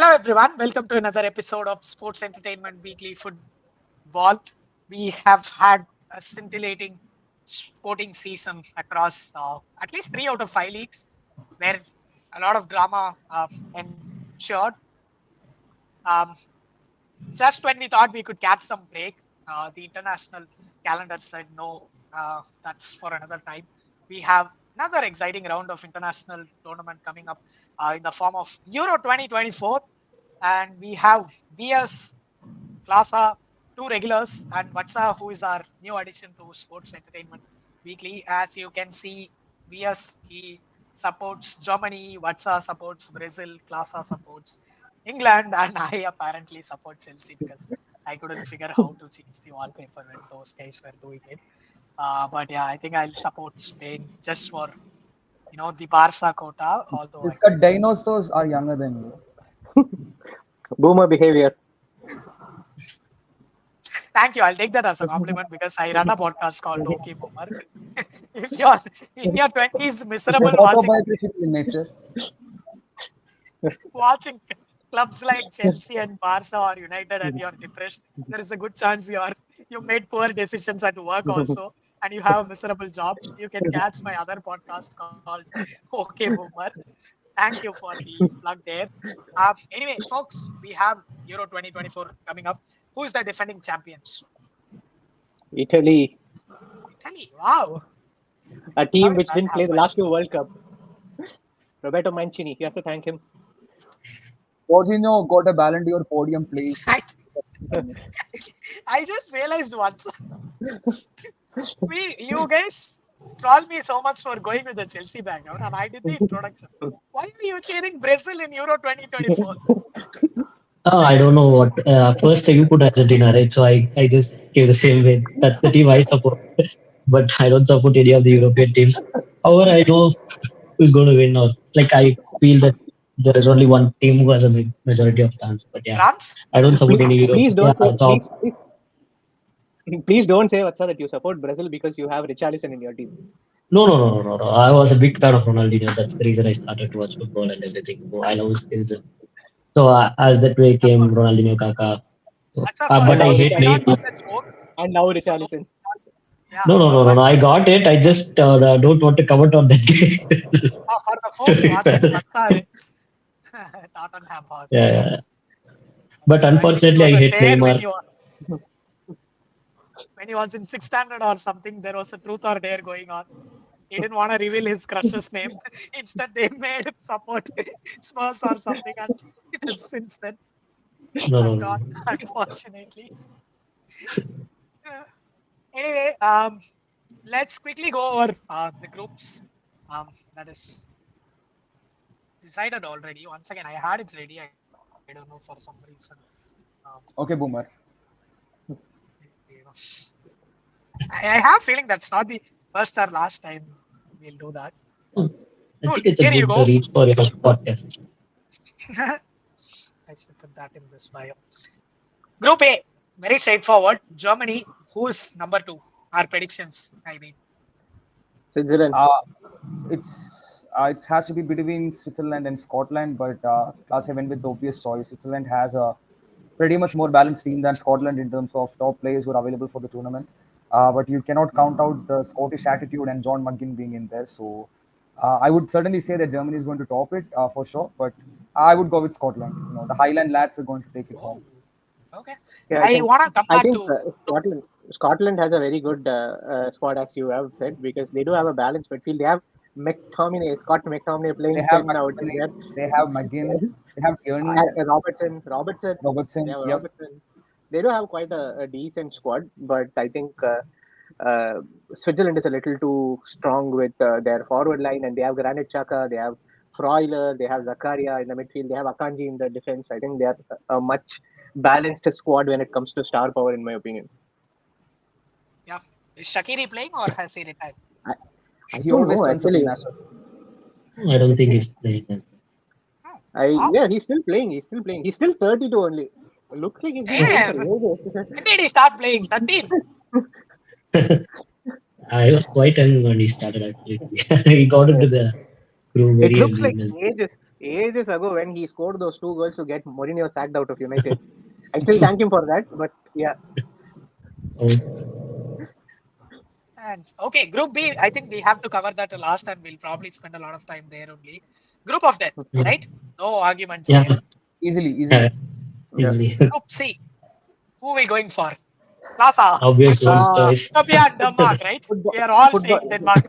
Hello, everyone. Welcome to another episode of Sports Entertainment Weekly Football. We have had a scintillating sporting season across at least 3 out of 5 leagues, where a lot of drama ensured. Um, just when we thought we could catch some break, the international calendar said no, that's for another time. We have another exciting round of international tournament coming up in the form of Euro 2024. And we have VS, Klasa, two regulars, and Vatsa, who is our new addition to Sports Entertainment Weekly. As you can see, VS, he supports Germany, Vatsa supports Brazil, Klasa supports England, and I apparently support Chelsea because I couldn't figure how to change the wallpaper when those guys were doing it. But yeah, I think I'll support Spain just for the Barca quota. Although I It's got dinosaurs are younger than you. Boomer behavior. thank you. I'll take that as a compliment because I run a podcast called OK Boomer. If you're in your 20s, It's miserable autobiographical in nature. watching clubs like Chelsea and Barca or United, and you're depressed, there is a good chance you made poor decisions at work also, and you have a miserable job. You can catch my other podcast called OK Boomer. Thank you for the plug there. Anyway, folks, we have Euro 2024 coming up. Who is the defending champions? Italy, Italy. Wow. a How team did which that didn't play the happen? last two World Cup. Roberto Mancini, you have to thank him. Jorginho got a Ballon d'Or podium place. I, I just realized once. You guys troll me so much for going with the Chelsea background, and I did the introduction. Why are you cheering Brazil in Euro 2024? Oh, I don't know what. First, you put Argentina, right? So I just gave the same way. That's the team I support. But I don't support any of the European teams. However, I know who's going to win. Or like I feel that there is only one team who has a majority of chance. But yeah, France? I don't support Please, any Europe. please Yeah, don't say so please don't say Vatsa that you support Brazil because you have Richarlison in your team. no. I was a big fan of Ronaldinho. That's the reason I started to watch football and everything. So I love his. So as that way came Ronaldinho, Kaká. So, That's for but And I now those who hate did not Neymar. get Richarlison. the joke. And now For those, Richarlison. yeah, No. I got it. I just don't want to comment on that game. for the folks watching Vatsa is Tottenham Yeah, Hotspur. yeah. But I think it unfortunately, was I a hate dare Neymar. when he was in sixth standard or something. There was a truth or dare going on. He didn't want to reveal his crush's name. Instead, they made him support Spurs or something, and it has since then stuck No. on, unfortunately. Uh, Anyway, let's quickly go over the groups. That is decided already. Once again, I had it ready. I don't know for some reason. Um, Okay, Boomer. you know, I have feeling that's not the first or last time we'll do that. I Cool. think it's a Here you good go. reach for your podcast. I should put that in this bio. Group A, very straightforward. Germany, who's number two? Our predictions, I mean. Switzerland. It has to be between Switzerland and Scotland, but last I went with the obvious choice. Switzerland has a pretty much more balanced team than Scotland in terms of top players who are available for the tournament. But you cannot count out the Scottish attitude and John McGinn being in there. So I would certainly say that Germany is going to top it for sure. But I would go with Scotland. The Highland lads are going to take it home. Oh, okay. Yeah, I want to come I back think to. Scotland has a very good squad, as you have said, because they do have a balanced midfield. They have Scott McTominay playing They have 10 out McTominay, there. they have McGinn, they have Tierney, Robertson. They Robertson. have Yep. Robertson. They do have quite a decent squad, but I think Switzerland is a little too strong with their forward line, and they have Granit Xhaka, they have Freuler, they have Zakaria in the midfield, they have Akanji in the defense. I think they are a much balanced squad when it comes to star power, in my opinion. Yeah. Is Shaqiri playing or has he retired? I, I He don't always know turns up in actually. national. I don't think he's playing. Oh, wow. Yeah, he's still playing. He's still playing. He's still 32 only. Looks like he's been playing for Damn. ages. When did he start playing? 13. I was quite young when he started actually. He got into the crew It very looks early like in his. ages. ages ago when he scored those two goals to get Mourinho sacked out of United. I still thank him for that, but yeah, Oh, And okay, Group B, I think we have to cover that last and we'll probably spend a lot of time there only. Group of death, yeah, right? No arguments yeah, here. Easily, yeah, easily. yeah. easily. Group C, who we going for? Plaza, Obvious one Uh, choice. Serbia and Denmark, right? football, We are all football. saying Denmark.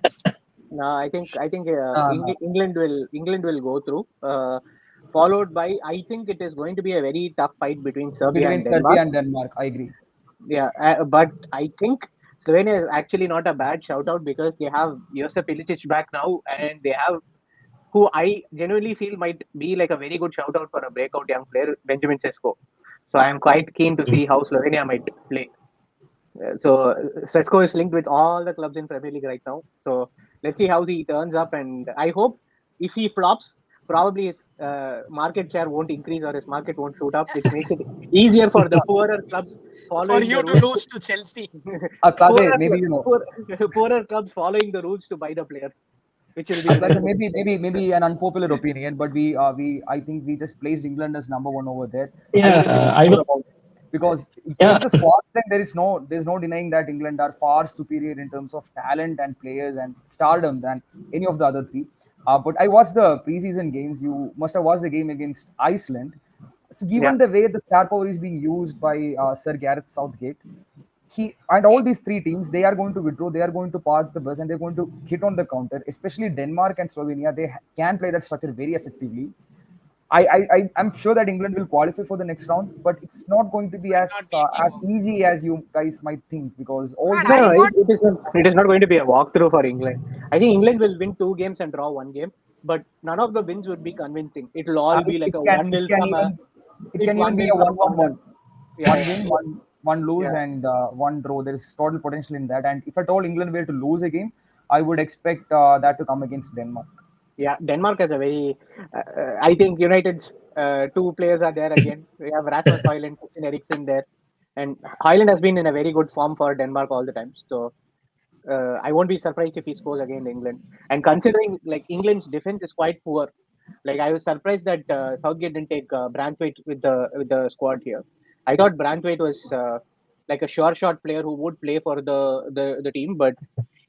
No, I think No. England will go through. Followed by, I think it is going to be a very tough fight between Serbia Between and Denmark. Serbia and Denmark, I agree. Yeah, but I think Slovenia is actually not a bad shout out because they have Josip Ilicic back now, and they have who I genuinely feel might be like a very good shout out for a breakout young player, Benjamin Sesko. So I am quite keen to see how Slovenia might play. So Sesko is linked with all the clubs in Premier League right now. So let's see how he turns up, and I hope if he flops, probably his market share won't increase or his market won't shoot up, which makes it easier for the poorer clubs For following the you to rules. lose to Chelsea. Class A, poorer, maybe poor, poorer clubs following the rules to buy the players, which will be a Class very A, good. maybe an unpopular opinion, but we I think we just placed England as number one over there. I don't Yeah, think we should be I sure don't. about it because you Yeah, take the squad, then there's no denying that England are far superior in terms of talent and players and stardom than any of the other three. But I watched the preseason games. You must have watched the game against Iceland. So Yeah, given the way the star power is being used by Sir Gareth Southgate, he and all these three teams they are going to withdraw, they are going to park the bus, and they're going to hit on the counter. Especially Denmark and Slovenia, they can play that structure very effectively. I'm sure that England will qualify for the next round, but it's not going to be Might not be a as walk. easy as you guys might think because all And these no, I no, teams. want it is not going to be a walkthrough for England. I think England will win two games and draw one game, but none of the wins would be convincing. It will all be like a one It nil can from a even it it can even one be nil a from a counter. one Yeah, one yeah, win, one lose, yeah. and one draw. There is total potential in that. And if at all England were to lose a game, I would expect that to come against Denmark. Yeah, Denmark has a very. I think United's two players are there again. We have Rasmus Højlund, Christian Eriksen there, and Højlund has been in a very good form for Denmark all the time. So I won't be surprised if he scores against England. And considering like England's defense is quite poor, like I was surprised that Southgate didn't take Branthwaite with the squad here. I thought Branthwaite was like a sure shot player who would play for the team, but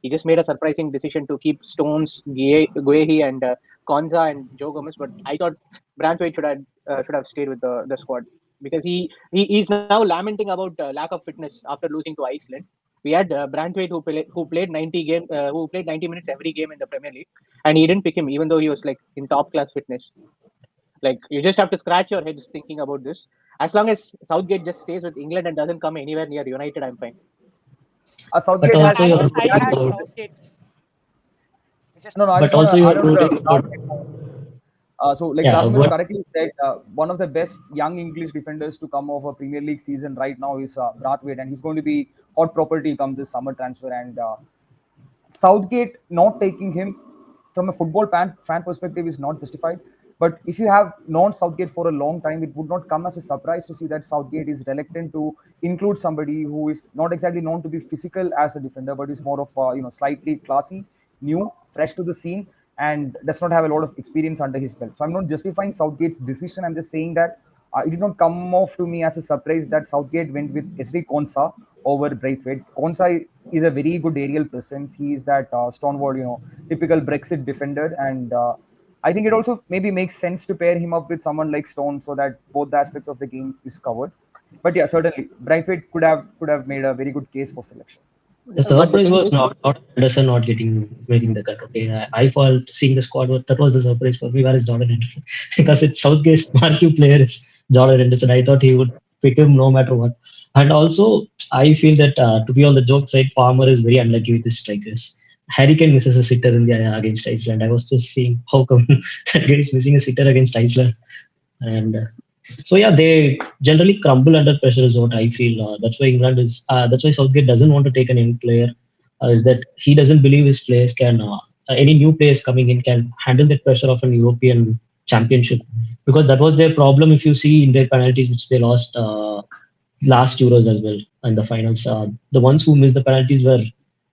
he just made a surprising decision to keep Stones, Guehi, and Konza and Joe Gomez. But I thought Branthwaite should have stayed with the squad because he's now lamenting about lack of fitness after losing to Iceland. We had Branthwaite who played 90 minutes every game in the Premier League, and he didn't pick him even though he was like in top class fitness. Like you just have to scratch your heads thinking about this. As long as Southgate just stays with England and doesn't come anywhere near United, I'm fine. but Southgate and also I has you're guess I he has ruling had been out. Southgate's. I just no no. I But just want also to you're add on the ruling out. Brathwaite point. So, like Yeah, Casimir what? correctly said, one of the best young English defenders to come off a Premier League season right now is Brathwaite, and he's going to be hot property come this summer transfer. And Southgate not taking him from a football fan perspective is not justified. But if you have known Southgate for a long time, it would not come as a surprise to see that Southgate is reluctant to include somebody who is not exactly known to be physical as a defender, but is more of slightly classy, new, fresh to the scene, and does not have a lot of experience under his belt. So I'm not justifying Southgate's decision. I'm just saying that it did not come off to me as a surprise that Southgate went with Esri Konsa over Braithwaite. Konsa is a very good aerial presence. He is that stonewall, typical Brexit defender, and I think it also maybe makes sense to pair him up with someone like Stone so that both the aspects of the game is covered. But yeah, certainly Braithwaite could have made a very good case for selection. The But the surprise thing was is, not Anderson not making the cut. Okay, I felt seeing the squad, but that was the surprise for me. Where is Jordan Henderson? Because it's Southgate's marquee player is Jordan Henderson. I thought he would pick him no matter what. And also, I feel that to be on the joke side, Palmer is very unlucky with his strikers. Harry Kane misses a sitter in the against Iceland. I was just seeing how come that guy is missing a sitter against Iceland. And so yeah, they generally crumble under pressure is what I feel. That's why England is. That's why Southgate doesn't want to take an young player. Is that he doesn't believe his players can. Any new players coming in can handle the pressure of an European championship because that was their problem. If you see in their penalties, which they lost last Euros as well in the finals, the ones who missed the penalties were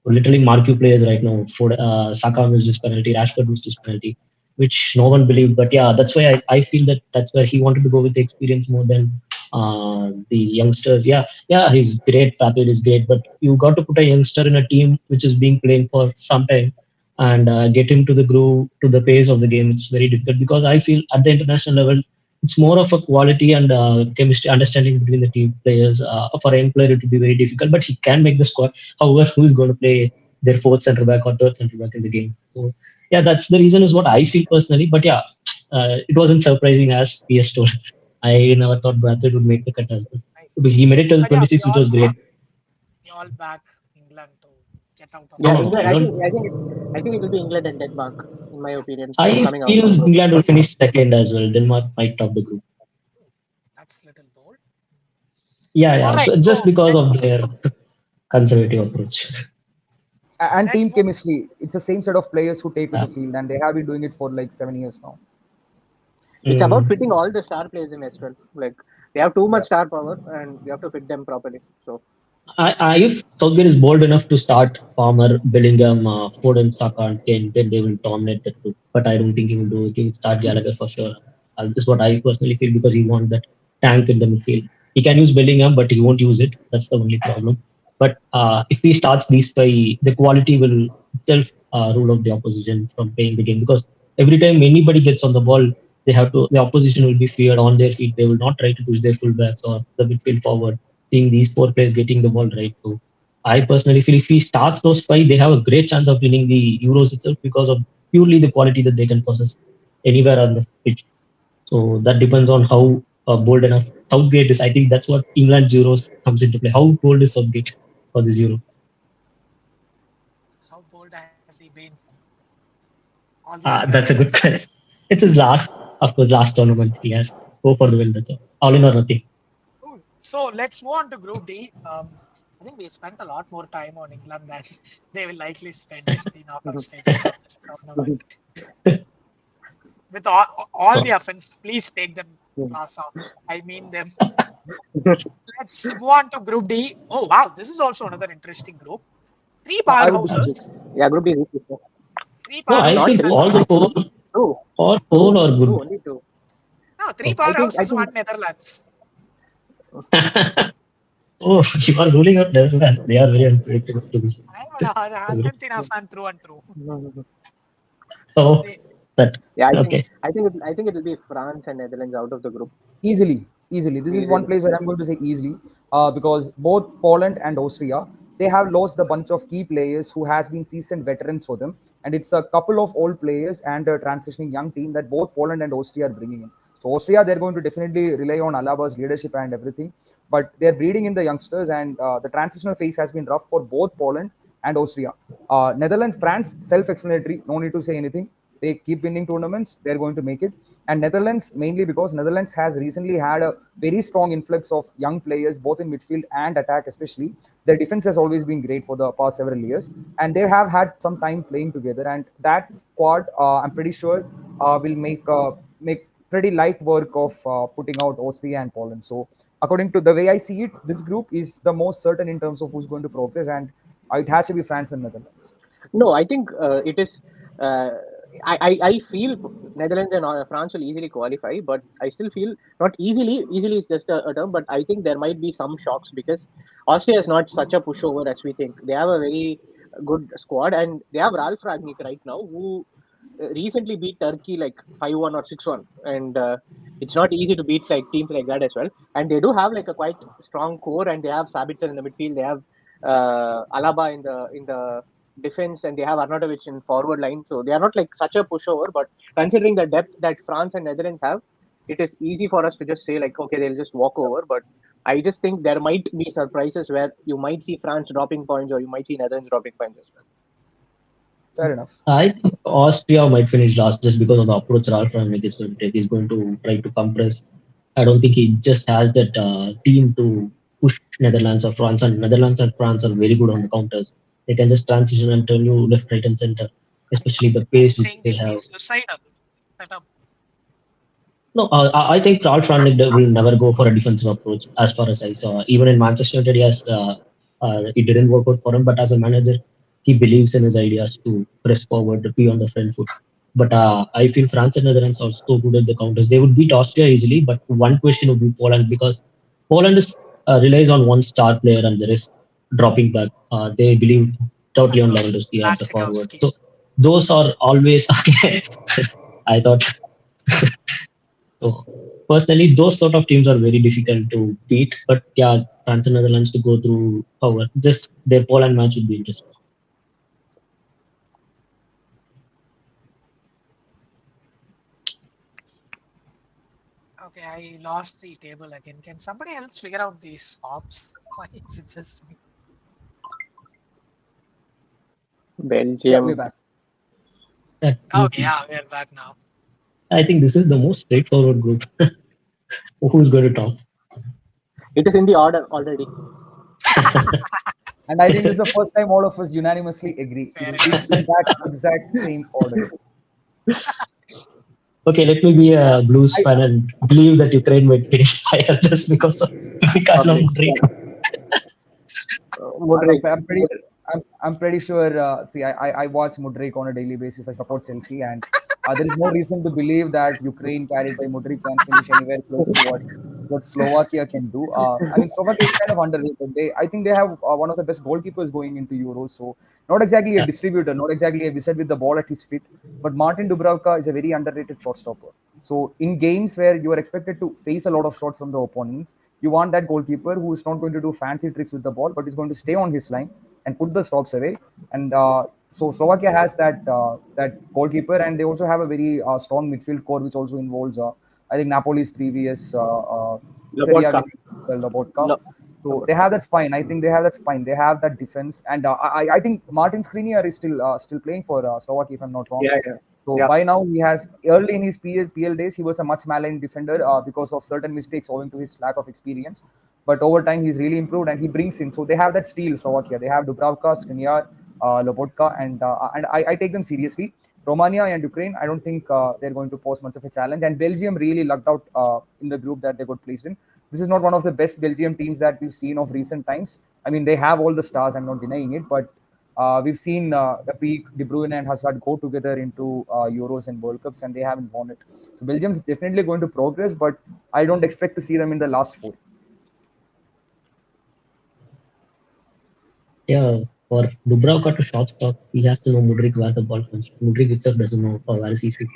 literally marquee players right now. For Saka missed his penalty, Rashford missed his penalty. which no one believed. But yeah, that's why I feel that that's where he wanted to go with the experience more than the youngsters. Yeah, he's great. Pathway is great, but you got to put a youngster in a team which is being playing for some time and get him to the groove, to the pace of the game. It's very difficult because I feel at the international level, it's more of a quality and chemistry understanding between the team players. For a young player, it would be very difficult, but he can make the squad. However, who is going to play their fourth centre back or third centre back in the game? So yeah, that's the reason is what I feel personally. But yeah, it wasn't surprising as PS told. I never thought Bradford would make the cut as well. Right. But he made it till But yeah, 26, which was great. we all back England to get out of No, Yeah, no, the no. England. I don't. I think it will be England and Denmark, in my yeah. opinion, I coming out feel of the group. England will finish second as well. Denmark might top the group. That's little bold. Yeah, All yeah. right, Just so because of their conservative approach. And let's team move. chemistry. It's the same set of players who take to Yeah. the field, and they have been doing it for like 7 years now. It's about Mm. fitting all the star players in as well. Like they have too Yeah. much star power, and you have to fit them properly. So If Southgate is bold enough to start Palmer, Bellingham, Foden, Saka, and Kane, then they will dominate the group. But I don't think he will do it. He will start Gallagher for sure. This is what I personally feel because he wants that tank in the midfield. He can use Bellingham, but he won't use it. That's the only problem. But if he starts these five, the quality will itself rule out the opposition from playing the game because every time anybody gets on the ball, the opposition will be feared on their feet. They will not try to push their fullbacks or the midfield forward seeing these four players getting the ball right. So I personally feel if he starts those five, they have a great chance of winning the Euros itself because of purely the quality that they can possess anywhere on the pitch. So that depends on how bold enough Southgate is. I think that's what England's Euros comes into play. How bold is Southgate for this Euro? How bold has he been all these years? That's a good question. It's his last, of course, last tournament. He has go for the win. That's all in or nothing. Cool. So let's move on to Group D. I think we spent a lot more time on England than they will likely spend in the knockout stages of this tournament. With all the So, offense, please take them class out. I mean them. Let's move on to Group D. Oh wow, this is also another interesting group. Three Yeah, I would disagree. powerhouses. yeah, Group D is easy. So. Three no, I Not powerhouses think and three, all the four, two, all four are good. only two. no three Okay. I powerhouses, think one Netherlands. Oh, you are ruling out Netherlands. They are very unpredictable to me. I'm an Argentina fan through and through. So They, that yeah, okay. I think it will be France and Netherlands out of the group Easily. This is one easily. place where I'm going to say easily, because both Poland and Austria, they have lost a bunch of key players who has been seasoned veterans for them, and it's a couple of old players and a transitioning young team that both Poland and Austria are bringing in. So Austria, they're going to definitely rely on Alaba's leadership and everything, but they're breeding in the youngsters, and the transitional phase has been rough for both Poland and Austria. Netherlands, France, self-explanatory. No need to say anything. They keep winning tournaments. They're going to make it. And Netherlands, mainly because Netherlands has recently had a very strong influx of young players, both in midfield and attack, especially. Their defense has always been great for the past several years, and they have had some time playing together. And that squad, I'm pretty sure, will make pretty light work of putting out Austria and Poland. So, according to the way I see it, this group is the most certain in terms of who's going to progress, and it has to be France and Netherlands. No, I think it is. Uh, I feel Netherlands and France will easily qualify, but I still feel not easily. Easily is just a term, but I think there might be some shocks because Austria is not such a pushover as we think. They have a very good squad, and they have Ralf Rangnick right now, who recently beat Turkey like 5-1 or 6-1, and it's not easy to beat like teams like that as well. And they do have like a quite strong core, and they have Sabitzer in the midfield. They have Alaba in the defense, and they have Arnautovic in forward line. So they are not like such a pushover. But considering the depth that France and Netherlands have, it is easy for us to just say like, okay, they'll just walk over. But I just think there might be surprises where you might see France dropping points, or you might see Netherlands dropping points as well. Fair enough. I think Austria might finish last just because of the approach Ralf Rangnick is going to take. He's going to try to compress. I don't think he just has that team to push Netherlands or France. And Netherlands and France are very good on the counters. They can just transition and turn you left, right, and center. Especially the are you pace which saying they they'll be have. suicidal? Set up. No, I think Ralf Rangnick will never go for a defensive approach, as far as I saw. Even in Manchester United, yes, it didn't work out for him. But as a manager, he believes in his ideas to press forward, to be on the front foot. But I feel France and Netherlands are so good at the counters. They would beat Austria easily, but one question would be Poland because Poland is, relies on one star player and the rest dropping back. They believe totally Of on course, Lewandowski at the forward. Latsikowski. So those are always okay. I thought so. Personally, those sort of teams are very difficult to beat. But yeah, France and Netherlands to go through power. Just their Poland match would be interesting. Okay, I lost the table again. Can somebody else figure out these ops? Why is it just me? Yeah, we're Belgium. back. That group, Okay, yeah, we're back now. I think this is the most straightforward group. Who's going to top? It is in the order already. And I think this is the first time all of us unanimously agree. Fair It is enough. in that exact same order. Okay, let me be a Blues I, fan and believe that Ukraine might finish higher just because of Mikhailo Public. Mudryk. Yeah. Modric. I'm pretty I'm pretty sure. See, I watch Mudryk on a daily basis. I support Chelsea, and there is no reason to believe that Ukraine carried by Mudryk can finish anywhere close to what Slovakia can do. I mean, Slovakia is kind of underrated. I think they have one of the best goalkeepers going into Euros. So not exactly a Yeah, distributor, not exactly a wizard with the ball at his feet, but Martin Dubravka is a very underrated shot stopper. So in games where you are expected to face a lot of shots from the opponents, you want that goalkeeper who is not going to do fancy tricks with the ball, but is going to stay on his line and put the stops away. And so Slovakia has that goalkeeper, and they also have a very strong midfield core, which also involves, I think, Napoli's previous Serie A Lobotka. winning Lobotka. Lo- So they Lobotka. have that spine. I think they have that spine. They have that defense, and I think Martin Skriniar is still playing for Slovakia, if I'm not wrong. Yeah, yeah. So Yeah. by now he has early in his PL days he was a much maligned defender because of certain mistakes owing to his lack of experience. But over time he's really improved and he brings in. So they have that steel Slovakia. They have Dubravka, Skriniar, Lobotka, and I take them seriously. Romania and Ukraine, I don't think they're going to pose much of a challenge. And Belgium really lucked out in the group that they got placed in. This is not one of the best Belgium teams that we've seen of recent times. I mean, they have all the stars. I'm not denying it, but we've seen the peak De Bruyne and Hazard go together into Euros and World Cups, and they haven't won it. So Belgium's definitely going to progress, but I don't expect to see them in the last four. yeah. For Dubravka to shot stop, he has to know Mudryk where the ball comes. Mudryk itself doesn't know where is he shoot.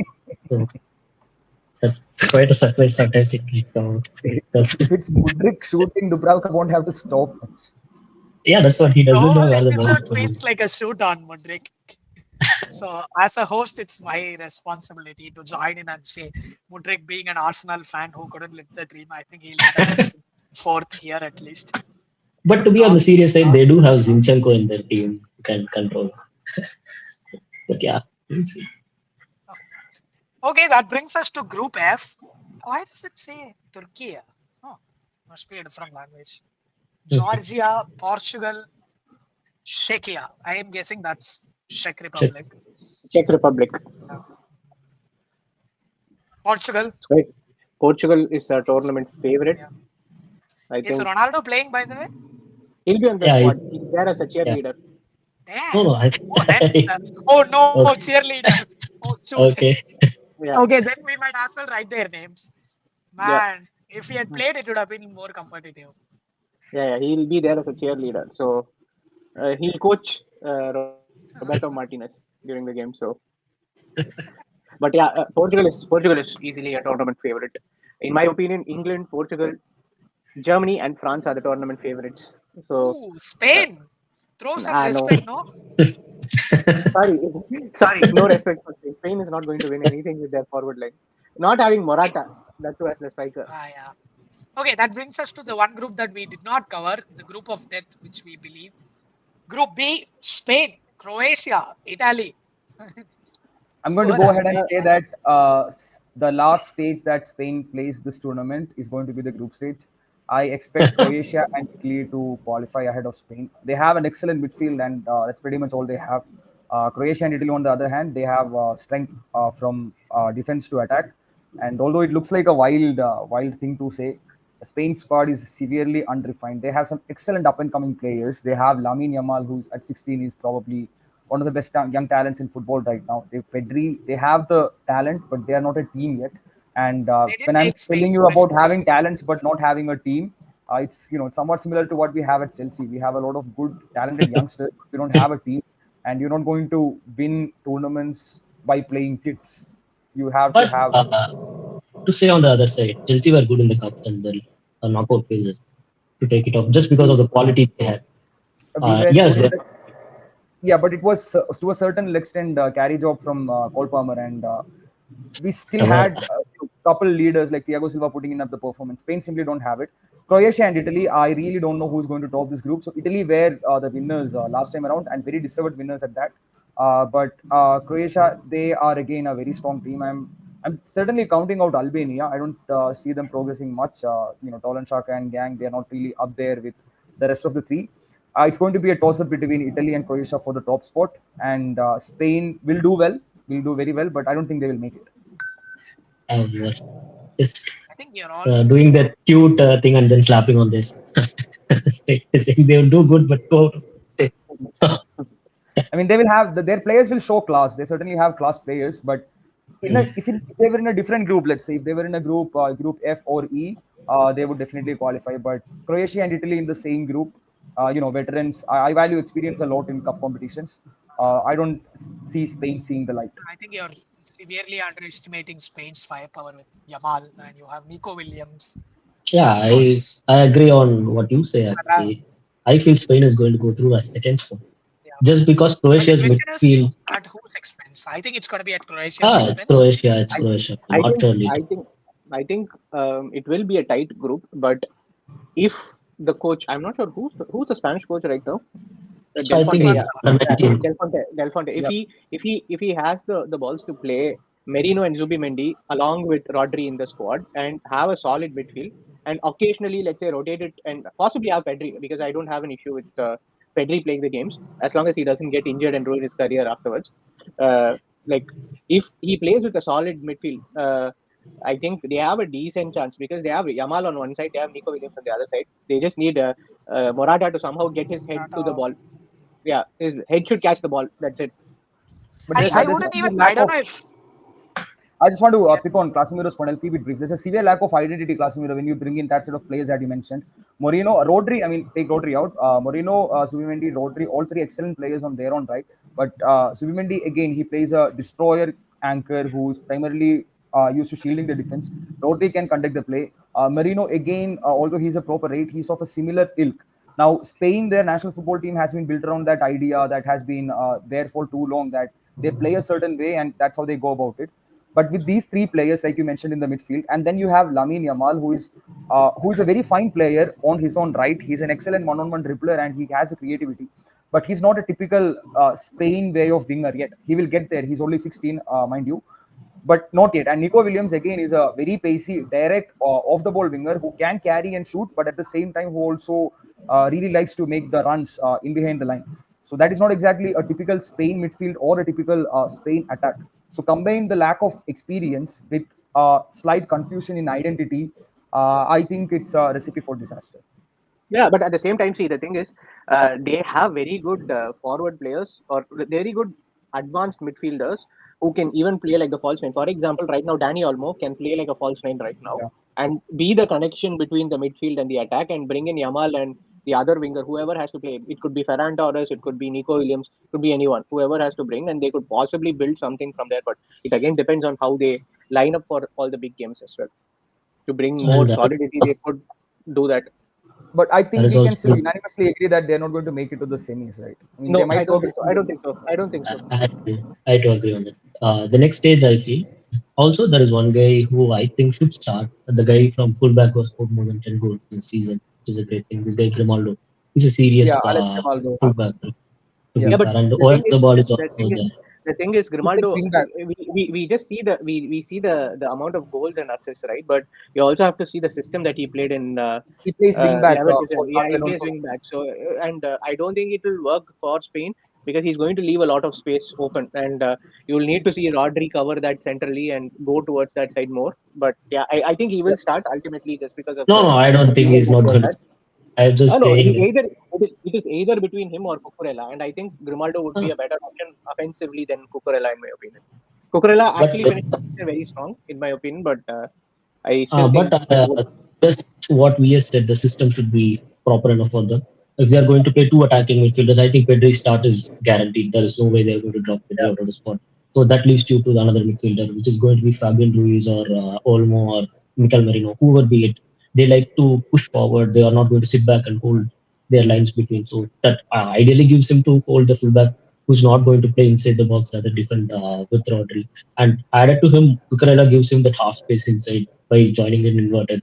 So that's quite a surprise sometimes. It like, because If it's Mudryk shooting, Dubravka won't have to stop much. yeah, that's what he doesn't No, know where the ball is episode coming. feels like a shoot on Mudrik. So, as a host, it's my responsibility to join in and say, Mudrik, being an Arsenal fan who couldn't live the dream, I think he'll end up finishing fourth here at least. But to be on Not the serious side, they do have Zinchenko in their team who can control. But yeah, we'll see. okay. That brings us to Group F. Why does it say Turkey? Oh, must be a different language. Okay. Georgia, Portugal, Czechia. I am guessing that's Czech Check. Republic. Czech Republic. Uh, Portugal. So Portugal is a tournament favorite. Yeah. I Is think Ronaldo playing, by the way? he'll be on the Yeah, squad. He's there as a yeah. cheerleader. No, Damn. no. Oh, then. Oh no, Okay. cheerleader. Oh shoot. Okay. Yeah, Okay, then we might as well write their names. yeah, Man, if he had played, it would have been more competitive. yeah. He'll be there as a cheerleader. So he'll coach Roberto Martinez during the game. So, but yeah, Portugal is easily a tournament favorite. In my opinion, England, Portugal, Germany, and France are the tournament favorites. So, Ooh, uh, Spain. Throw some no, respect, no? sorry, sorry, no respect for Spain. Spain is not going to win anything with their forward line. Not having Morata, that too as the striker. Ah, yeah. Okay, that brings us to the one group that we did not cover, the group of death, which we believe. Group B, Spain, Croatia, Italy. I'm going to Poor go ahead and Uh, say that the last stage that Spain plays this tournament is going to be the group stage. I expect Croatia and Italy to qualify ahead of Spain. They have an excellent midfield, and that's pretty much all they have. Croatia and Italy, on the other hand, they have strength from defense to attack. And although it looks like a wild thing to say, the Spain squad is severely unrefined. They have some excellent up and coming players. They have Lamine Yamal, who at 16 is probably one of the best young talents in football right now. They have the talent, but they are not a team yet. And They did when I'm make telling Spain you about foolish. having talents but not having a team, it's somewhat similar to what we have at Chelsea. We have a lot of good talented youngsters, but we don't have a team, and you're not going to win tournaments by playing kids. You have to But have. to say on the other side, Chelsea were good in the cups and the knockout phases to take it off just because of the quality they had. We were Yes, good in they the Yeah, but it was to a certain extent carry job from Cole Palmer, and we still were. had a couple leaders like Thiago Silva putting in up the performance. Spain simply don't have it. Croatia and Italy, I really don't know who's going to top this group. So Italy were the winners last time around, and very deserved winners at that. But Croatia, they are again a very strong team. I'm certainly counting out Albania. I don't see them progressing much. Tolan Shaka and gang, they are not really up there with the rest of the three. It's going to be a toss-up between Italy and Croatia for the top spot, and Spain will do very well, but I don't think they will make it. Were just I think you're all doing that cute thing and then slapping on this. Saying they'll do good, but go. I mean, they will have their players will show class. They certainly have class players, but if they were in a different group, let's say if they were in a group F or E, they would definitely qualify. But Croatia and Italy in the same group, veterans. I value experience a lot in cup competitions. I don't see Spain seeing the light. I think you're severely underestimating Spain's firepower with Yamal, and you have Nico Williams, and Yeah, of course, I agree on what you say. Salah. Actually, I feel Spain is going to go through a second spot Yeah. just because But the Croatia's question is, midfield. at whose expense? I think it's going to be at Croatia's It's expense. Croatia. It's I, Croatia. I Not think, really. it will be a tight group. But if the coach, I'm not sure who's the Spanish coach right now. So Del I think Fonte, he's yeah, Infanta. under yeah, 19. Del Fonte. Yeah. If he has the balls to play Merino and Zubimendi along with Rodri in the squad and have a solid midfield, and occasionally let's say rotate it and possibly have Pedri, because I don't have an issue with Pedri playing the games as long as he doesn't get injured and ruin his career afterwards. Uh, like if he plays with a solid midfield, I think they have a decent chance because they have Yamal on one side, they have Nico Williams on the other side. They just need Morata to somehow get his head to the Morata. ball. Yeah, his head should catch the ball. That's it. But I, there's a I there's a wouldn't severe even, lack I don't of. know if, I just want to yeah, pick on Casemiro's point. I'll keep it brief. There's a severe lack of identity, Casemiro, when you bring in that set of players that you mentioned. Moreno, Rodri, I mean, take Rodri out. Moreno, Subimendi, Rodri, all three excellent players on their own right. But Subimendi, again, he plays a destroyer anchor who's primarily used to shielding the defense. Rodri can conduct the play. Marino, again, although he's a proper eight, he's of a similar ilk. Now, Spain, their national football team has been built around that idea that has been there for too long, that they play a certain way and that's how they go about it. But with these three players, like you mentioned in the midfield, and then you have Lamine Yamal, who is a very fine player on his own right. He's an excellent one-on-one dribbler and he has a creativity. But he's not a typical Spain way of winger yet. He will get there. He's only 16, mind you, but not yet. And Nico Williams again is a very pacey, direct, off the ball winger who can carry and shoot, but at the same time who also really likes to make the runs in behind the line. So that is not exactly a typical Spain midfield or a typical Spain attack. So combine the lack of experience with slight confusion in identity. I think it's a recipe for disaster. Yeah, but at the same time, see, the thing is, they have very good forward players or very good advanced midfielders who can even play like the false nine. For example, right now, Danny Olmo can play like a false nine right now Yeah. and be the connection between the midfield and the attack and bring in Yamal and the other winger, whoever has to play. It could be Ferran Torres, it could be Nico Williams, it could be anyone, whoever has to bring, and they could possibly build something from there. But it again depends on how they line up for all the big games as well. To bring more And solidity, they could do that. But I there think is we can still also unanimously agree that they're not going to make it to the semis, right? I mean, they No, I might don't progress think so. in I the don't group. think so. I don't think so. I do agree on that. The next stage, I feel. Also, there is one guy who I think should start. The guy from fullback who scored more than 10 goals in the season, which is a great thing. This guy, Grimaldo. He's a serious Yeah, Alex Grimaldo. fullback, to Yeah. be Yeah, but fair. And the thing OF is, the ball is the also thing is, there. the thing is, He plays Grimaldo. wing back. We just see we see the amount of goals and assists, right? But you also have to see the system that he played in He plays wing back Leverkusen. for Yeah, Xabi he plays Alonso. wing back. So, and I don't think it will work for Spain because he's going to leave a lot of space open, and you will need to see Rodri cover that centrally and go towards that side more. But yeah, I think he will start ultimately just because of No, the no, I don't think reasons he's you not told going to. that. I'm just No, saying that. it is either between him or Cucurella, and I think Grimaldo would Uh, be a better option offensively than Cucurella in my opinion. Cucurella but actually finished the season very strong in my opinion, but I Uh, still but think uh, just what we have said, the system should be proper enough for them. If they are going to play two attacking midfielders, I think Pedri's start is guaranteed. There is no way they are going to drop Pedri yeah, out of the squad. So that leaves you to another midfielder, which is going to be Fabian Ruiz or Olmo or Mikel Merino, whoever be it. They like to push forward. They are not going to sit back and hold their lines between. So that ideally gives him to hold the fullback who's not going to play inside the box as a defend with Rodri. And added to him, Cucurella gives him that half space inside by joining in inverted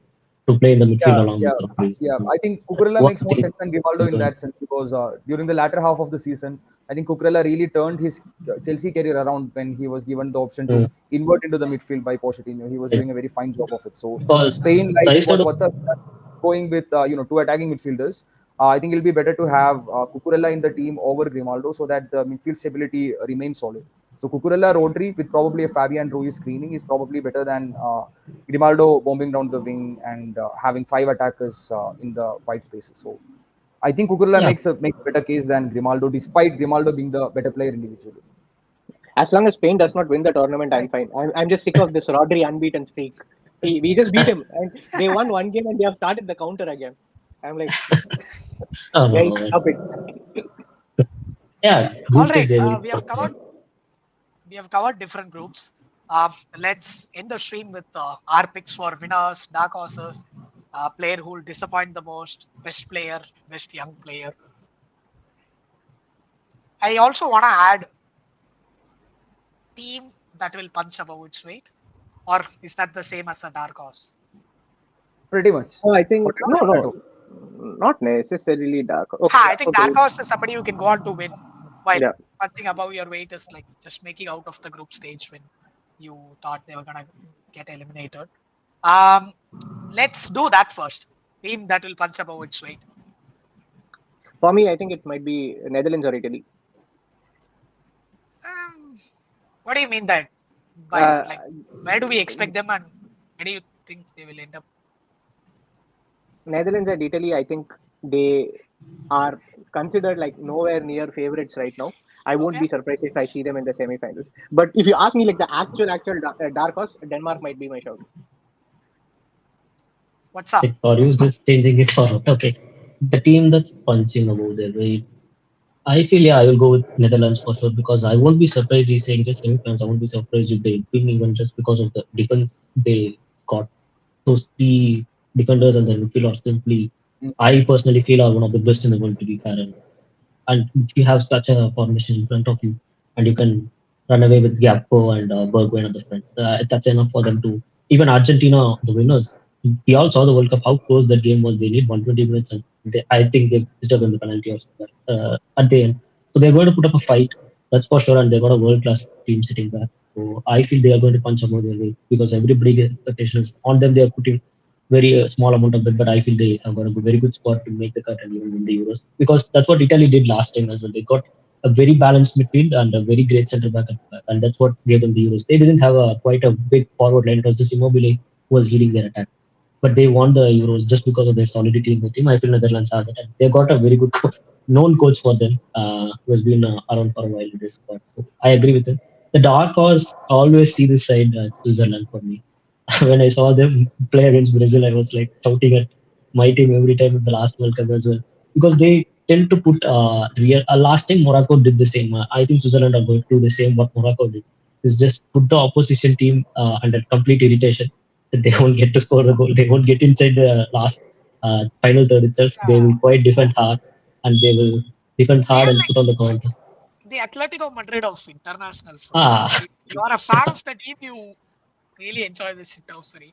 to play in the midfield Yeah, along with yeah, Rodri. yeah. So I think Cucurella what makes do more you think sense than Grimaldo is in going? that sense because during the latter half of the season, I think Cucurella really turned his Chelsea career around when he was given the option to Mm, invert into the midfield by Pochettino. He was right. doing a very fine job of it. So if Because Spain like size side of what's us going with two attacking midfielders, I think it'll be better to have Cucurella in the team over Grimaldo so that the midfield stability remains solid. So Cucurella Rodri with probably a Fabian Ruiz screening is probably better than Grimaldo bombing down the wing and having five attackers in the white spaces. So I think Cucurella yeah, makes a better case than Grimaldo, despite Grimaldo being the better player individually. as long as Spain does not win the tournament, I'm Right. fine. I'm just sick of this Rodri unbeaten streak. We just beat him, and they won one game, and they have started the counter again. I'm like, no, no, guys, no. stop it. Yeah, All group stage right. they will. We have covered different groups. Let's end the stream with our picks for winners, dark horses, player who will disappoint the most, best player, best young player. I also want to add team that will punch above its weight, or is that the same as a dark horse? Pretty much. Oh, I think Whatever no, you want no, to do. not necessarily dark. Okay, Ha, I yeah, think okay, dark horse is somebody who can go on to win, while yeah. punching above your weight is like just making out of the group stage when you thought they were gonna get eliminated. Um, let's do that first. Team that will punch above its weight. For me, I think it might be Netherlands or Italy. Um, what do you mean that by it? Uh, Like, where do we expect them, and where do you think they will end up? Netherlands and Italy, I think they are considered like nowhere near favorites right now. I won't Okay, be surprised if I see them in the semi-finals. But if you ask me, like the actual dark horse, Denmark might be my shout. what's up? Or use this changing it forward. Okay, the team that's punching above their weight. I feel yeah, I will go with Netherlands for sure because I won't be surprised. He's saying just semi-finals. I won't be surprised if they win even just because of the defense they got. Those three defenders and the midfield are simply, Mm. I personally feel are one of the best in the world to be fair. And if you have such a formation in front of you and you can run away with Gakpo and Bergwijn at the front, that's enough for them to. Even Argentina, the winners, we all saw the World Cup, how close that game was. They need 120 minutes, and I think they deserve them the penalty or something at the end. So they're going to put up a fight, that's for sure, and they got a world class team sitting back. So I feel they are going to punch above their weight because everybody expectations on them. They are putting very small amount of it, but I feel they have got a very good squad to make the cut and even win the Euros because that's what Italy did last time as well. They got a very balanced midfield and a very great centre back, and that's what gave them the Euros. They didn't have a quite a big forward line. It was just Immobile who was leading their attack, but they won the Euros just because of their solidity in the team. I feel Netherlands have that, and they got a very good known coach for them who has been around for a while in this squad. So I agree with him. The dark horse I always see this side Switzerland for me. When I saw them play against Brazil, I was like shouting at my team every time in the last World Cup as well because they tend to put real. Last time Morocco did the same. I think Switzerland are going to do the same. What Morocco did is just put the opposition team under complete irritation. That they won't get to score the goal. They won't get inside the last final third itself. They will Uh, quite defend hard, and they will defend they hard are and like put on the counter. the Atletico Madrid of international football. Ah, If you are a fan of the team, you really enjoy the shithousery.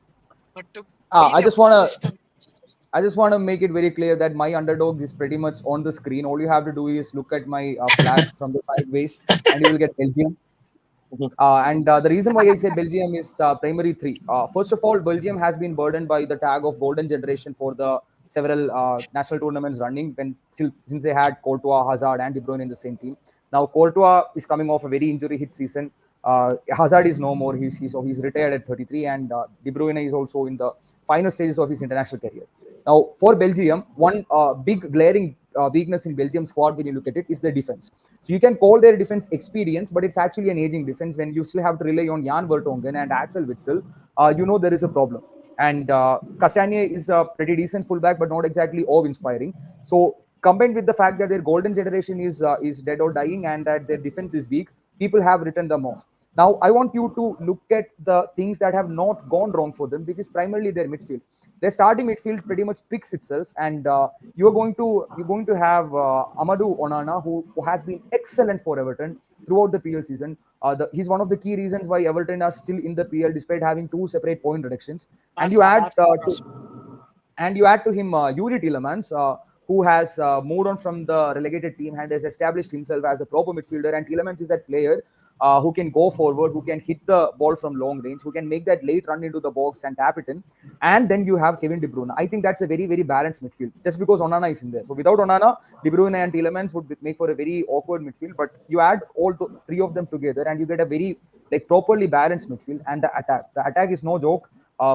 But to Uh, be I the just wanna opposition, I just want to make it very clear that my underdog is pretty much on the screen. All you have to do is look at my flag from the sideways, and you will get Belgium. Mhm. And the reason why I say Belgium is primary three. First of all, Belgium has been burdened by the tag of golden generation for the several national tournaments running since they had Courtois, Hazard, and De Bruyne in the same team. Now Courtois is coming off a very injury hit season. Hazard is no more. He's retired at 33, and De Bruyne is also in the final stages of his international career. Now, for Belgium, one big glaring weakness in Belgium squad when you look at it is the defense. So you can call their defense experience, but it's actually an aging defense. When you still have to rely on Jan Vertonghen and Axel Witsel, there is a problem. And Castagne is a pretty decent fullback, but not exactly awe-inspiring. So combined with the fact that their golden generation is dead or dying and that their defense is weak, people have written them off. Now, I want you to look at the things that have not gone wrong for them, which is primarily their midfield. Their starting midfield pretty much picks itself, and you're going to have Amadou Onana, who has been excellent for Everton throughout the PL season. He's one of the key reasons why Everton are still in the PL despite having two separate point reductions. And you add That's to him Yuri Tillemans, who has moved on from the relegated team and has established himself as a proper midfielder. And Tillemans is that player who can go forward, who can hit the ball from long range, who can make that late run into the box and tap it in. And then you have Kevin De Bruyne. I think that's a very, very balanced midfield just because Onana is in there. So without Onana, De Bruyne and Tillemans would make for a very awkward midfield. But you add all three of them together and you get a very properly balanced midfield. And the attack is no joke.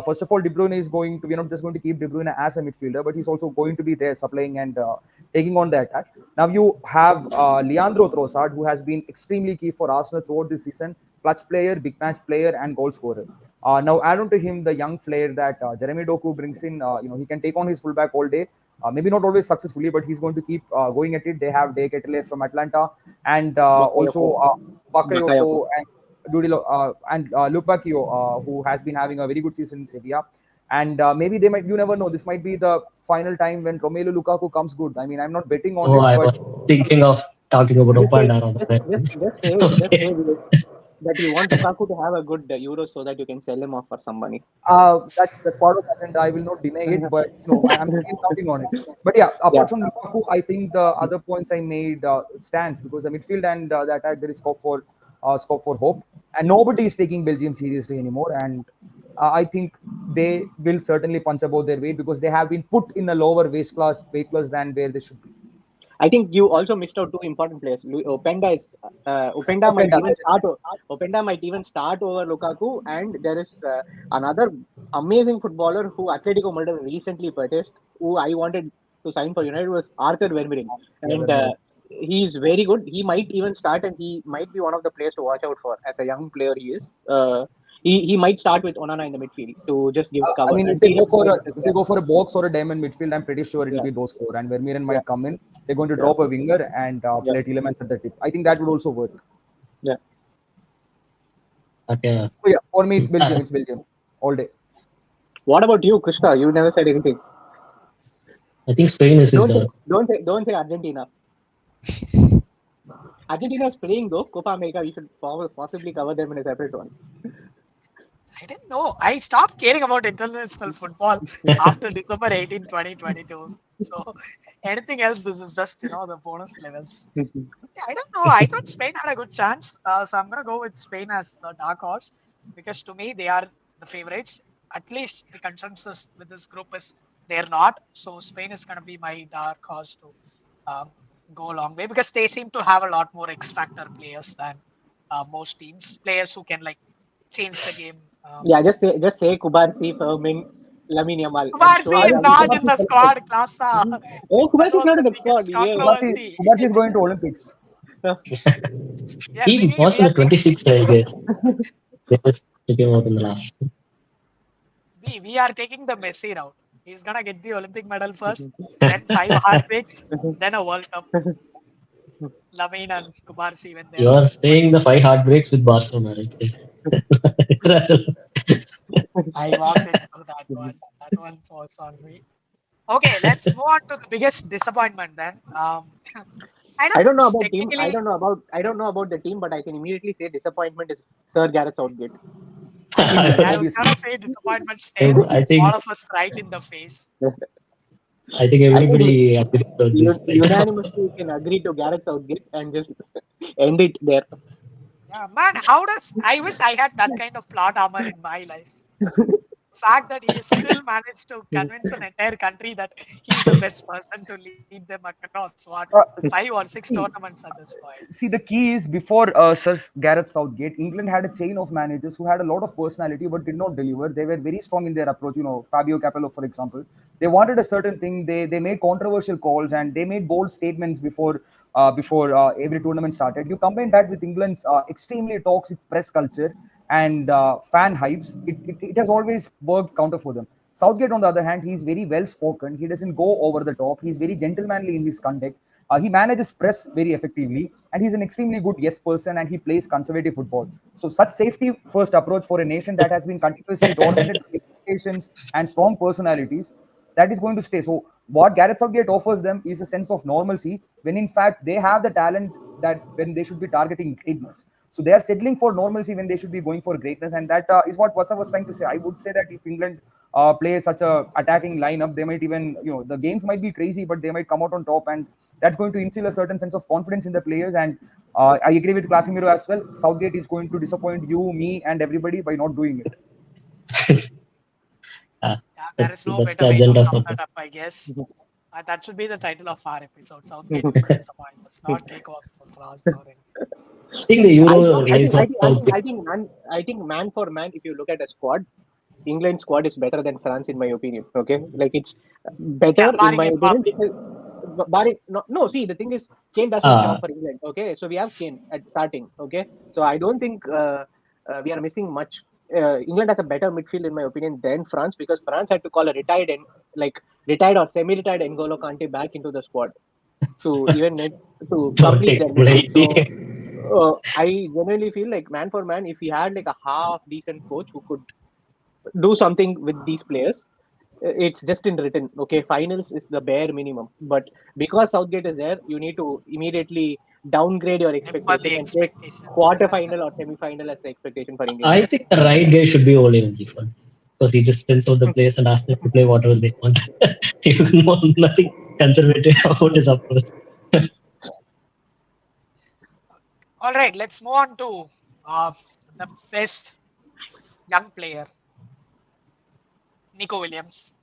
First of all, De Bruyne is going to, we're not just going to keep De Bruyne as a midfielder, but he's also going to be there supplying and taking on the attack. Now you have Leandro Trossard, who has been extremely key for Arsenal throughout this season, clutch player, big match player, and goal scorer. Now add on to him the young flair that Jeremy Doku brings in. He can take on his fullback all day. Maybe not always successfully, but he's going to keep going at it. They have De Ketelaere from Atlanta, and also Bakayoko. Bakayoko and Luke Bacchio, who has been having a very good season in Sevilla. And maybe you never know. This might be the final time when Romelu Lukaku comes good. I mean, I'm not betting on Oh, it, I but was thinking of talking about Just say, Opanda rather than. just Okay. say this, that you want Lukaku to have a good Euro so that you can sell him off for some money. that's part of that, and I will not deny it. But I'm still counting on it. But yeah, Yeah, apart from Lukaku, I think the other points I made stands because the midfield and the attack there is scope for hope, and nobody is taking Belgium seriously anymore. And I think they will certainly punch above their weight because they have been put in a lower weight class than where they should be. I think you also missed out two important players. Openda might Openda, even certainly. start over Lukaku, and there is another amazing footballer who Atletico Madrid recently purchased, who I wanted to sign for United, was Arthur Vermeeren, Yeah, and Vermeeren. he's very good. He might even start, and he might be one of the players to watch out for as a young player. He is. He might start with Onana in the midfield to just give I cover mean, and if they see go him for going a into if they the go for a box or a diamond midfield, I'm pretty sure it'll yeah be those four. And Vermeeren yeah might come in. They're going to yeah drop a winger and yeah play Tielemans at the tip. I think that would also work. yeah. Okay. So yeah, for me it's Belgium. Uh, It's Belgium all day. What about you, Krishna? You never said anything. I think Spain is his dog. Don't say Argentina. Argentina is playing though Copa America. We should possibly cover them in a separate one. I didn't know. I stopped caring about international football after December 18, 2022. So anything else, this is just, the bonus levels. Yeah, I don't know. I thought Spain had a good chance. So I'm going to go with Spain as the dark horse because to me, they are the favorites. At least the consensus with this group is they're not. So Spain is going to be my dark horse to um, go a long way because they seem to have a lot more X factor players than most teams. Players who can change the game. Yeah, just say Kubarsi, Fermin, Lamine Yamal, and show Kubarsi I is them. think not in Kubasi the is selected. squad, Klasa. Oh, That Kubarsi is was not the in the squad. biggest Yay. Kubasi, controversy. Kubasi is going to Olympics. Yeah, He we was in are the taking 26th, I guess. They just took him out in the last. we are taking the Messi route. He's gonna get the Olympic medal first, then five heartbreaks, then a World Cup. Lamine and Kubarsi when they're You on are one. saying the five heartbreaks with Barcelona, right? I walked into that one. That one was on me. Okay, let's move on to the biggest disappointment then. I I don't don't know about team. technically. I don't know about the team, but I can immediately say disappointment is Sir Gareth Southgate. Obviously, I was Obviously. gonna say disappointment stares I all think of us right in the face. I think everybody agrees on this right now. unanimously we can agree to Gareth Southgate and just end it there. Yeah, man, how does I wish I had that kind of plot armor in my life. fact that he still managed to convince an entire country that he's the best person to lead them across what Uh, 5 or 6 see, tournaments at this point. See, the key is before Sir Gareth Southgate, England had a chain of managers who had a lot of personality but did not deliver. They were very strong in their approach. Fabio Capello, for example, they wanted a certain thing. They made controversial calls and they made bold statements before every tournament started. You combine that with England's extremely toxic press culture and fan hypes, it has always worked counter for them. Southgate, on the other hand, he's very well spoken. He doesn't go over the top. He's very gentlemanly in his conduct. He manages press very effectively, and he's an extremely good yes person, and he plays conservative football. So, such safety first approach for a nation that has been continuously tormented with expectations and strong personalities, that is going to stay. So, what Gareth Southgate offers them is a sense of normalcy when in fact they have the talent that when they should be targeting greatness. So they are settling for normalcy when they should be going for greatness, and that is what Watson was trying to say. I would say that if England play such a attacking lineup, they might even the games might be crazy, but they might come out on top, and that's going to instill a certain sense of confidence in the players. And I agree with Casemiro as well. Southgate is going to disappoint you, me, and everybody by not doing it. Yeah, there is no that's better the way to agenda sum for that up, I guess. That should be the title of our episode. Southgate will disappoint us, not take on for France or anything. I think the I Euro think I relies think I on think I think Southgate. I think man I think man for man, if you look at a squad, England squad is better than France in my opinion. Okay, like it's better Yeah, in barring my opinion Mbappe. because barring no, see, the thing is Kane does his job Uh, for England. Okay, so we have Kane at starting. Okay, so I don't think we are missing much. England has a better midfield in my opinion than France because France had to call a retired or semi-retired N'Golo Kante back into the squad to even make to don't complete take their it midfield. lightly. So I genuinely feel like man for man, if he had like a half decent coach who could do something with these players, it's just in written. Okay, finals is the bare minimum. But because Southgate is there, you need to immediately downgrade your Temper expectation the and take expectations. quarter-final or semi-final as the expectation for England. I think the right guy should be Ole only for because he just sends out the players and asks them to play whatever they want. He will want nothing conservative about his approach. All right, let's move on to uh, the best young player, Nico Williams.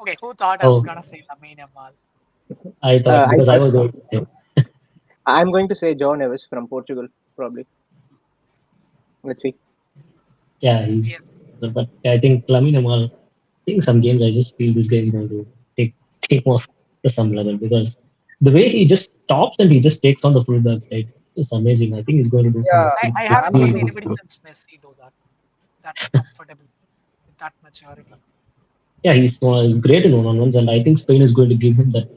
Okay, who thought I was Oh, gonna say Lamine Yamal? I thought I because I thought was going to say, I'm going to say John Neves from Portugal, probably. Let's see. yeah, he's. Yes. But I think Lamine Yamal, seeing some games, I just feel this guy is going to take off to some level because the way he just stops and he just takes on the fullbacks, right? It's amazing. I think he's going to do some Yeah, I absolutely haven't seen I'm anybody since Messi do that comfortable with that maturity. yeah, he's great in one-on-ones, and I think Spain is going to give him that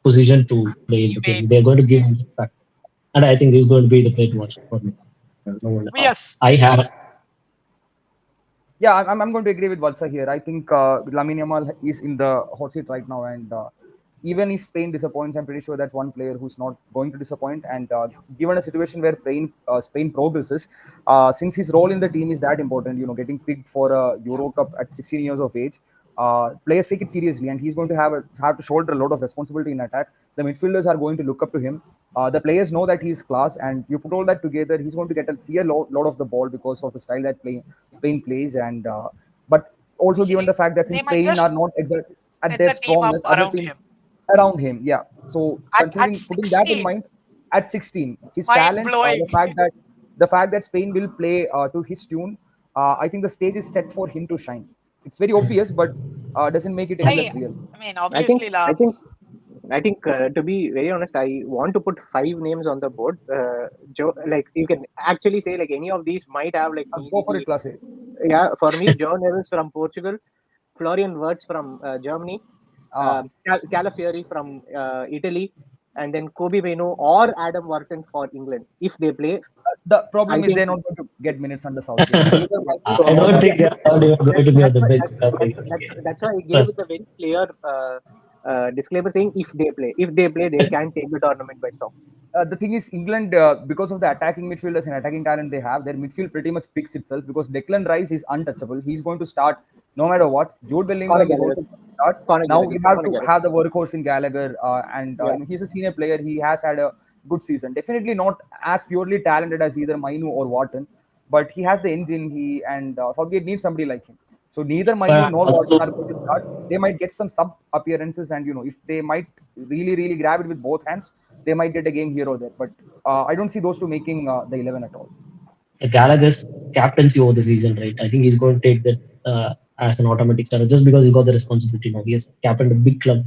position to play in the Leeway game. They're to going to give him that, and I think he's going to be the player to watch for me. No one, yes. I have Yeah, I'm going to agree with Valsa here. I think Lamine Yamal is in the hot seat right now, and even if Spain disappoints, I'm pretty sure that's one player who's not going to disappoint. And Yeah. given a situation where Spain progresses, since his role in the team is that important, getting picked for a Yeah. Euro Cup at 16 years of age, players take it seriously, and he's going to have to shoulder a lot of responsibility in attack. The midfielders are going to look up to him. The players know that he's class, and you put all that together, he's going to see a lot of the ball because of the style that Spain plays. And but also given the He, fact that they since might Spain are just not exactly at set their the team up strongest, other around teams him. around him, yeah. So At considering putting that in 16, mind, at 16, his mind talent, blowing. the fact that Spain will play to his tune, I think the stage is set for him to shine. It's very obvious, but doesn't make it any I less real. I mean I think obviously I la think I think to be very honest, I want to put five names on the board. Like you can actually say like any of these might have like Go for it, easily. Class. Yeah, for me, John Neves from Portugal, Florian Wirtz from Germany, Uh, Calafiori from Italy, and then Kobe Menu or Adam Wharton for England. If they play, the I problem is think they're not going to get minutes under Southgate. Neither yeah. might be So I don't Florian yeah, think Wirtz. they're not even going that, to be on that's the why bench. that's why I gave Trust. it a very clear disclaimer saying if they play, they can take the tournament by storm. The thing is, England, because of the attacking midfielders and attacking talent they have, their midfield pretty much picks itself because Declan Rice is untouchable. He's going to start no matter what. Jude Conor Bellingham is Gallagher, also going to start. Conor Now Gallagher, you have Conor to Gallagher. have the workhorse in Gallagher, and Yeah, he's a senior player. He has had a good season. Definitely not as purely talented as either Mainu or Wharton, but he has the engine. Southgate needs somebody like him. So neither Mainu But nor Watson also, are going to start. They might get some sub appearances, and if they might really grab it with both hands, they might get a game here or there. But I don't see those two making the 11 at all. Gallagher's captaincy over the season, right? I think he's going to take that as an automatic starter just because he's got the responsibility now. He has captained a big club.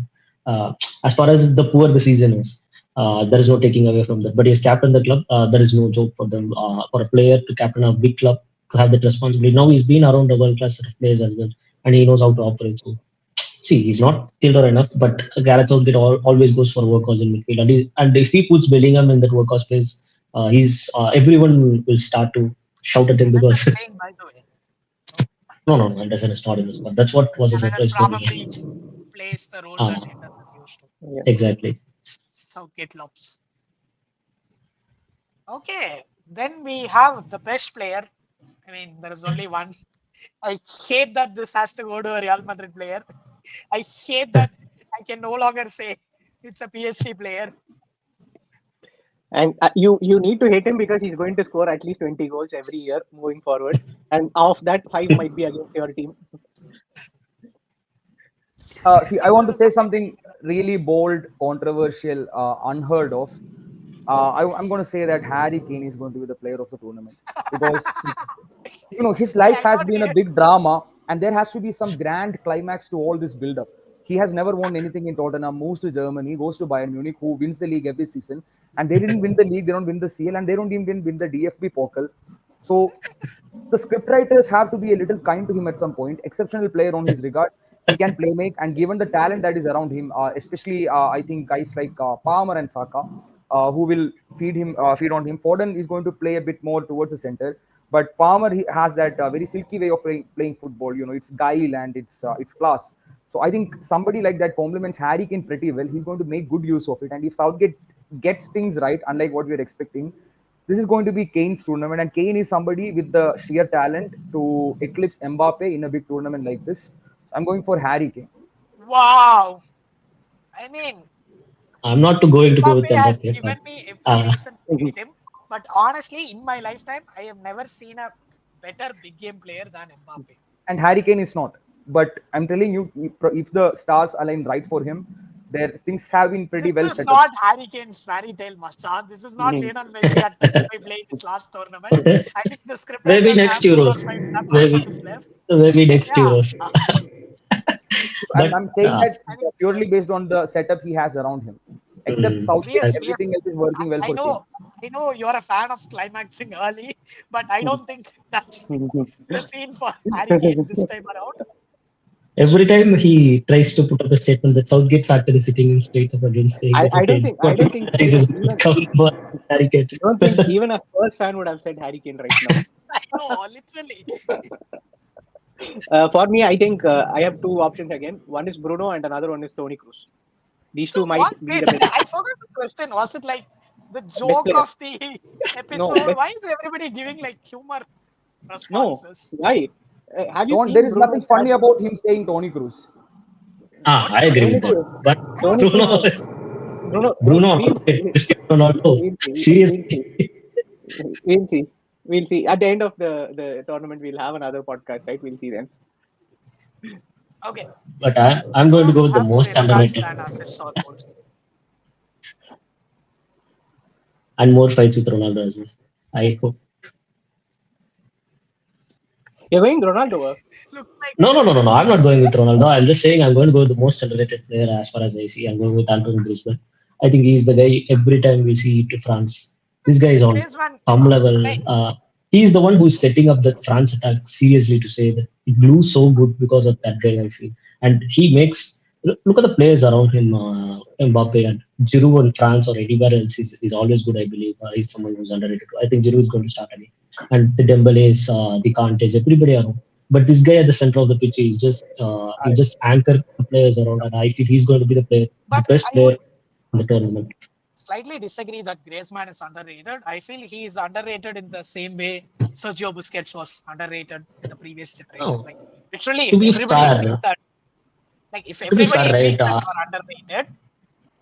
As far as the poor the season is, there is no taking away from that. But he has captained the club. There is no joke for them. For a player to captain a big club, to have that responsibility. Now he's been around a world class set of players as well, and he knows how to operate. So, see, he's not skilled or enough, but Gareth Southgate always goes for workhorse in midfield, and if he puts Bellingham in that workhorse place, he's everyone will start to shout at Is him Henderson because playing, by the way? no, Anderson is not in the squad. That's what was a Gallagher surprise for probably me. plays the role that Uh, Henderson used to. Yeah. exactly. Southgate loves. Okay, then we have the best player. I mean, there is only one. I hate that this has to go to a Real Madrid player. I hate that I can no longer say it's a PSG player. And you need to hate him because he's going to score at least 20 goals every year moving forward, and of that, 5 might be against your team. See, I want to say something really bold, controversial, unheard of. I'm going to say that Harry Kane is going to be the player of the tournament because his life I has don't been a hear. big drama, and there has to be some grand climax to all this build up. He has never won anything in Tottenham, moves to Germany, goes to Bayern Munich, who wins the league every season, and they didn't win the league, they don't win the CL, and they don't even win the DFB Pokal. So the scriptwriters have to be a little kind to him at some point. Exceptional player on his regard. He can play make, and given the talent that is around him, especially I think guys like Palmer and Saka, who will feed on him. Foden is going to play a bit more towards the center, but Palmer he has that very silky way of playing football. It's guile and it's class. So I think somebody like that complements Harry Kane pretty well. He's going to make good use of it, and if Southgate gets things right, unlike what we're expecting, this is going to be Kane's tournament, and Kane is somebody with the sheer talent to eclipse Mbappe in a big tournament like this. I'm going for Harry Kane. Wow. I mean, I'm not to going to go with Mbappe has Mbappe, but given me every uh, reason to hate him. But honestly, in my lifetime, I have never seen a better big game player than Mbappe. And Harry Kane is not. But I'm telling you, if the stars align right for him, there things have been pretty This well is set up. not Harry Kane's fairy tale, Machan. This is not Lionel Messi at 35 playing his last tournament. I think the maybe scriptwriters next have 4 or Euros, 5 maybe chapters left. next Yeah, Euros. I'm, But I'm saying that I think purely based on the setup he has around him. Except Southgate, BS, everything BS. else is working well I for Kane. know, I know you're a fan of climaxing early, but I don't think that's the scene for Harry Kane this time around. every time he tries to put up a statement, the Southgate factor is sitting in straight up against saying that I don't okay, think I what don't think is even going to even come for Harry Kane. don't think even a Spurs fan would have said Harry Kane right now. I know, literally. For me, I think I have two options again. One is Bruno and another one is Tony Cruz. These So two might what? be Wait, the best I forgot the question. Was it like the best joke player. of the No, episode? best Why is everybody giving like humor no. responses? Why? Have you Don't. There seen is nothing Bruno's funny stats? about him saying Tony Cruz. Tony I Cruz agree is with Tony that. Cruz. good. But I Tony don't think Bruno, Cruz. Bruno. Bruno, We'll see. Cristiano Ronaldo, We'll see. We'll seriously. see. We'll see. We'll see. At the end of the tournament, we'll have another podcast, right? We'll see then. okay. But I'm going to You go with the have more most epilogues underrated than assists or goals. and more fights with Ronaldo as well. I hope. You're going Ronaldo. Looks like No. I'm not going with Ronaldo. I'm just saying I'm going to go with the most underrated player as far as I see. I'm going with Antoine Griezmann. I think he's the guy every time we see to France. This guy is on Griezmann. some level. Like He's the one who's setting up the France attack seriously to say that it blew so good because of that guy, I feel. And he makes look at the players around him, Mbappe and Giroud in France or anywhere else is always good, I believe. He's someone who's underrated. I think Giroud is going to start again. And the Dembele's, the Kantes, everybody around. But this guy at the center of the pitch is just he I, just anchor the players around, and I feel he's going to be the player, the but best I would player in the tournament. slightly disagree that Griezmann is underrated. I feel he is underrated in the same way Sergio Busquets was underrated in the previous generation. No, Like literally, to if be everybody fair, agrees that, like if to be everybody fair, agrees right? that you are underrated,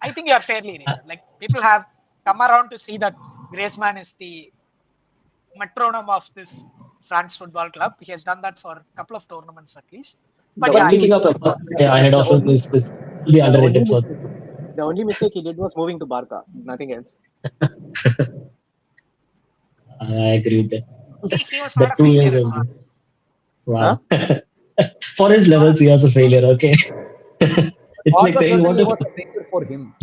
I think you are fairly rated. Like people have come around to see that Griezmann is the metronome of this France Football Club. He has done that for a couple of tournaments at least. The But But yeah, only picking he, up a pass ahead the of him only is the the only underrated for. mistake the only mistake he did was moving to Barca. Nothing else. I agree with that. he was The not a 2 years failure in of Barca. Huh? wow. For He his was not a levels, he was a failure. Okay, it's like Barca saying what certainly if was a failure for him.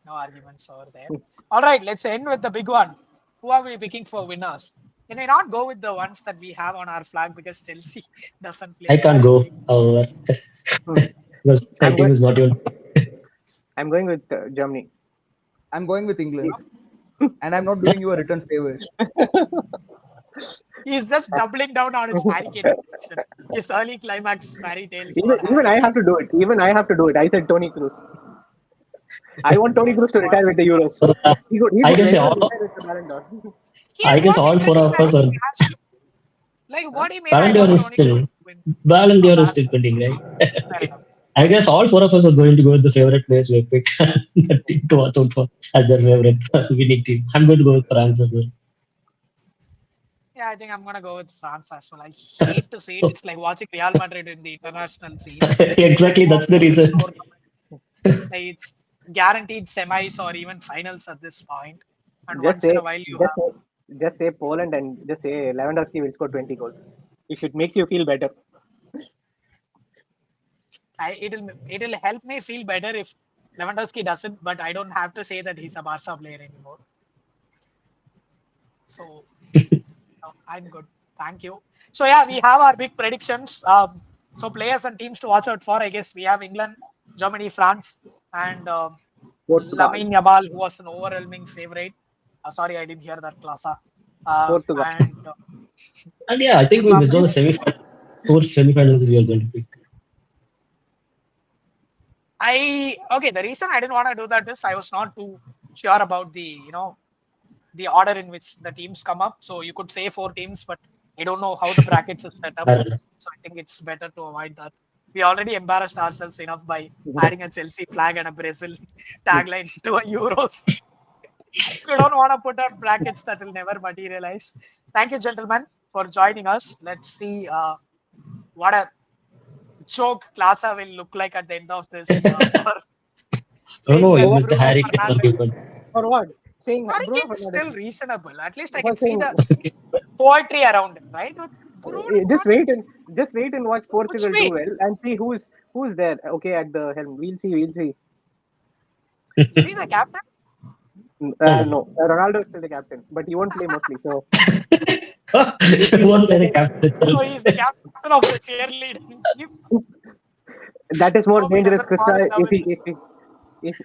no arguments over there. All right, let's end with the big one. Who are we picking for winners? Can I not go with the ones that we have on our flag because Chelsea doesn't play I can't go. currently? However, Hmm. because my I'm team going. is not even. I'm going with Germany. I'm going with England, If- and I'm not doing you a return favor. He's just doubling down on his Harry Kane prediction. His early climax fairy tale even for even Harry I Kane. have to do it. Even I have to do it. I said Tony Cruz. I want Tony I don't Cruz to know what retire with the this. Euros. So, He I could guess never all. retire with the Ballon d'Or. He I had guess won all four everything of that us he are. has to. Like, Huh? what do you mean I Ballon d'Or want is Tony Cruz still. to win Ballon a d'Or is Ballon still d'Or? pending, right? Fair enough. I guess all four of us are going to go with the favorite players we picked the team to watch out for as their favorite winning team. I'm going to go with France as well. Yeah, I think I'm gonna go with France as well. I hate to say it. It's like watching Real Madrid in the international scenes. They just Exactly, won that's the the reason. tournament. Like it's guaranteed semis or even finals at this point. And Just once in say, a while you just have. say, just say Poland and just say Lewandowski will score 20 goals. If it makes you feel better. It'll help me feel better if Lewandowski doesn't, but I don't have to say that he's a Barca player anymore. So I'm good. Thank you. So yeah, we have our big predictions. So players and teams to watch out for. I guess we have England, Germany, France, and Portugal. Lamine Yamal, who was an overwhelming favorite. Sorry, I didn't hear that, Klasa. Portugal. And And yeah, I think we missed Mbappe. on the semi-final. Four semi-finals we are going to pick. The reason I didn't want to do that is I was not too sure about the order in which the teams come up. So you could say four teams, but I don't know how the brackets is set up. I don't know. So I think it's better to avoid that. We already embarrassed ourselves enough by adding a Chelsea flag and a Brazil tagline to a Euros. We don't want to put up brackets that will never materialize. Thank you, gentlemen, for joining us. Let's see what a joke Klasa will look like at the end of this for I don't know saying why you that For what? missed the Bruno Harry Kane Fernandes. argument. For what? Saying Harry Bruno Kane is Fernandes. still reasonable. At least I For can see saying, the poetry around him, right? With Bruno just wait Fernandes, and just wait and watch which Portugal do way? well and see who's there. Okay, at the helm. We'll see. We'll see. Is he the captain? No, no, No, Ronaldo is still the captain, but he won't play mostly. So no. You won't play the captain So itself. he's the captain of the cheerleading team. that is more Hope he dangerous, doesn't fall in Krista. love with the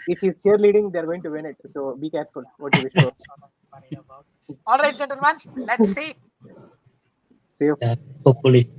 If he's cheerleading, they're going to win it. So be careful what you wish for. sort of worried about. All right, gentlemen, let's see. See you. Yeah, hopefully.